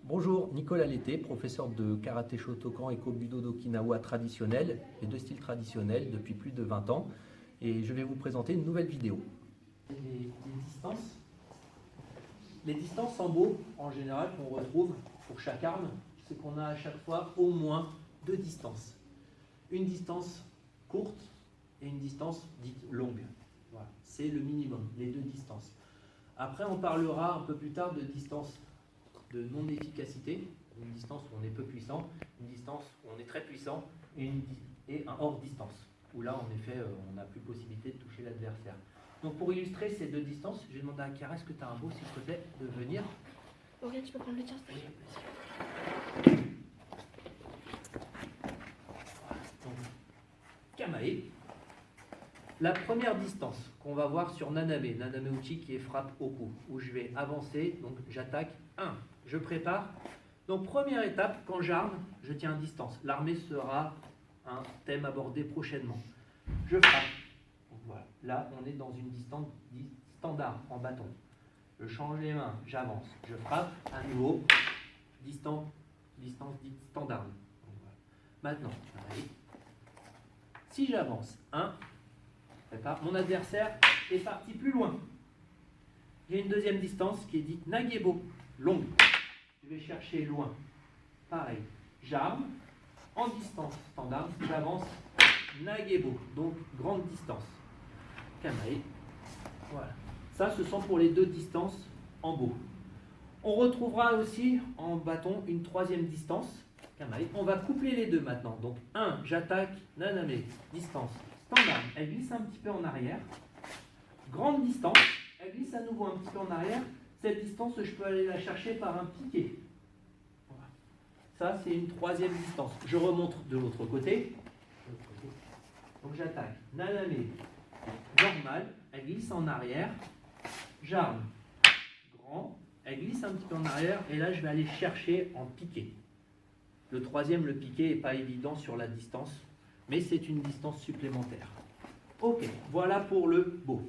Bonjour, Nicolas Lété, professeur de karaté Shotokan et Kobudo d'Okinawa traditionnel, les deux styles traditionnels depuis plus de 20 ans. Et je vais vous présenter une nouvelle vidéo. Les distances sambo, en général, qu'on retrouve pour chaque arme, c'est qu'on a à chaque fois au moins deux distances. Une distance courte et une distance dite longue. Voilà, c'est le minimum, les deux distances. Après, on parlera un peu plus tard de distance de non-efficacité, une distance où on est peu puissant, une distance où on est très puissant et un hors-distance, où là, en effet, on n'a plus possibilité de toucher l'adversaire. Donc, pour illustrer ces deux distances, j'ai demandé à Chiara, est-ce que tu as un beau, s'il te plaît, de venir. Ok, tu peux prendre le tien. Oui, donc, Kamae. La première distance qu'on va voir sur Naname Uchi qui est frappe au cou, où je vais avancer, donc j'attaque 1. Je prépare. Donc première étape, quand j'arme, je tiens à distance. L'armée sera un thème abordé prochainement. Je frappe. Donc voilà. Là, on est dans une distance dite standard en bâton. Je change les mains, j'avance. Je frappe, à nouveau, distance dite standard. Donc voilà. Maintenant, si j'avance 1, mon adversaire est parti plus loin. Il y a une deuxième distance qui est dite Nagebo, longue. Je vais chercher loin. Pareil, j'arme en distance standard, j'avance Nagebo, donc grande distance. Kamae. Voilà. Ça, ce sont pour les deux distances en beau. On retrouvera aussi en bâton une troisième distance. Kamae. On va coupler les deux maintenant. Donc 1, j'attaque Naname, distance standard, elle glisse un petit peu en arrière. Grande distance, elle glisse à nouveau un petit peu en arrière. Cette distance, je peux aller la chercher par un piqué. Voilà. Ça, c'est une troisième distance. Je remonte de l'autre côté. Donc j'attaque Naname, normal, elle glisse en arrière. J'arme, grand, elle glisse un petit peu en arrière. Et là, je vais aller chercher en piqué. Le troisième, le piqué, n'est pas évident sur la distance, mais c'est une distance supplémentaire. Ok, voilà pour le beau.